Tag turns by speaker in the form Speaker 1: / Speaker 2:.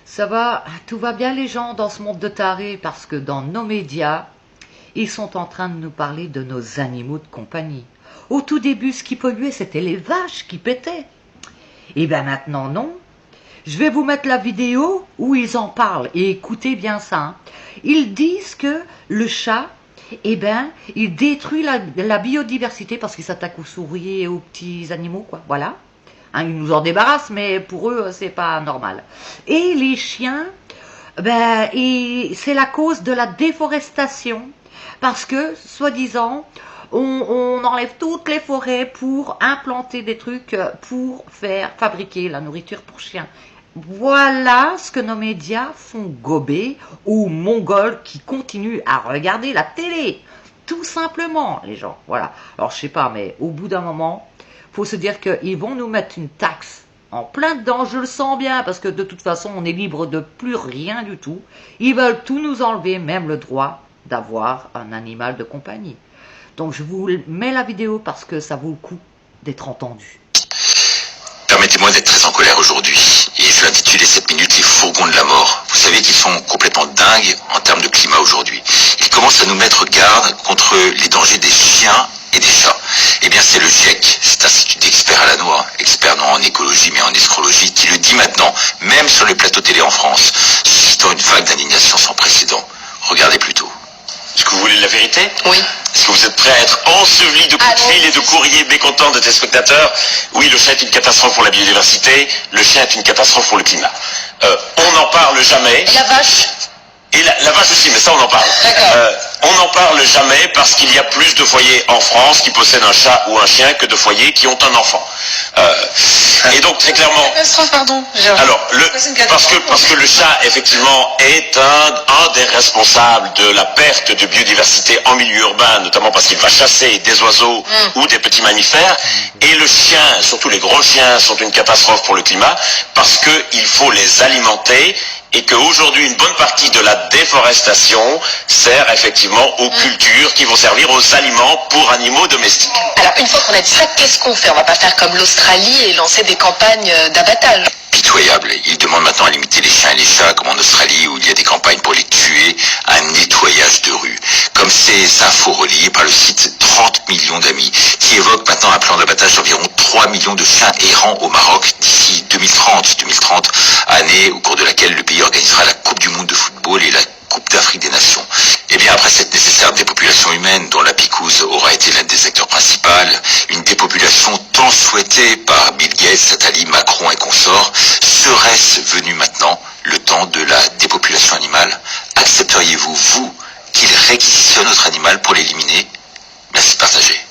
Speaker 1: Ça va, tout va bien les gens dans ce monde de tarés parce que dans nos médias, ils sont en train de nous parler de nos animaux de compagnie. Au tout début, ce qui polluait, c'était les vaches qui pétaient. Et bien maintenant, non. Je vais vous mettre la vidéo où ils en parlent et écoutez bien ça. Hein. Ils disent que le chat, il détruit la biodiversité parce qu'il s'attaque aux souris et aux petits animaux, quoi. Voilà. Hein, ils nous en débarrassent, mais pour eux, c'est pas normal. Et les chiens, c'est la cause de la déforestation parce que, soi-disant, on enlève toutes les forêts pour implanter des trucs pour faire fabriquer la nourriture pour chiens. Voilà ce que nos médias font gober aux Mongols qui continuent à regarder la télé. Tout simplement, les gens. Voilà. Alors, je sais pas, mais au bout d'un moment, faut se dire qu'ils vont nous mettre une taxe en plein dedans. Je le sens bien, parce que de toute façon, on est libre de plus rien du tout. Ils veulent tout nous enlever, même le droit d'avoir un animal de compagnie. Donc, je vous mets la vidéo parce que ça vaut le coup d'être entendu.
Speaker 2: Permettez-moi d'être très en colère aujourd'hui, et je vais intituler cette minute les fourgons de la mort. Vous savez qu'ils sont complètement dingues en termes de climat aujourd'hui. Ils commencent à nous mettre garde contre les dangers des chiens et des chats. Eh bien c'est le GIEC, cet institut d'experts à la noix, expert non en écologie mais en escrologie, qui le dit maintenant, même sur les plateaux télé en France, suscitant une vague d'indignation sans précédent. Regardez plutôt.
Speaker 3: Est-ce que vous voulez la vérité?
Speaker 4: Oui.
Speaker 3: Est-ce que vous êtes prêt à être enseveli de coups de fil et de courriers mécontents de téléspectateurs? Oui, le chat est une catastrophe pour la biodiversité, le chien est une catastrophe pour le climat. On n'en parle jamais.
Speaker 4: Et la vache?
Speaker 3: Et la vache aussi, mais ça on en parle. On n'en parle jamais parce qu'il y a plus de foyers en France qui possèdent un chat ou un chien que de foyers qui ont un enfant. Et donc très clairement...
Speaker 4: Pardon.
Speaker 3: Alors, parce que le chat, effectivement, est un des responsables de la perte de biodiversité en milieu urbain, notamment parce qu'il va chasser des oiseaux ou des petits mammifères. Et le chien, surtout les gros chiens, sont une catastrophe pour le climat parce qu'il faut les alimenter et qu'aujourd'hui, une bonne partie de la déforestation sert effectivement aux cultures qui vont servir aux aliments pour animaux domestiques.
Speaker 4: Alors, une fois qu'on a dit ça, qu'est-ce qu'on fait? On va pas faire comme l'Australie et lancer des campagnes d'abattage.
Speaker 2: Pitoyable. Ils demandent maintenant à limiter les chiens et les chats, comme en Australie où il y a des campagnes pour les tuer, un nettoyage de rue. Comme ces infos relayées par le site 30 millions d'amis, qui évoque maintenant un plan d'abattage d'environ 3 millions de chiens errants au Maroc d'ici 2030. 2030, année au cours de laquelle le pays organisera la Coupe du monde de football et la Coupe d'Afrique des Nations. Et bien après cette nécessaire dépopulation humaine dont la picouse aura été l'un des acteurs principaux, une dépopulation tant souhaitée par Bill Gates, Attali, Macron et consorts, serait-ce venu maintenant le temps de la dépopulation animale? Accepteriez-vous, vous, qu'il réquisitionne notre animal pour l'éliminer? Merci de partager.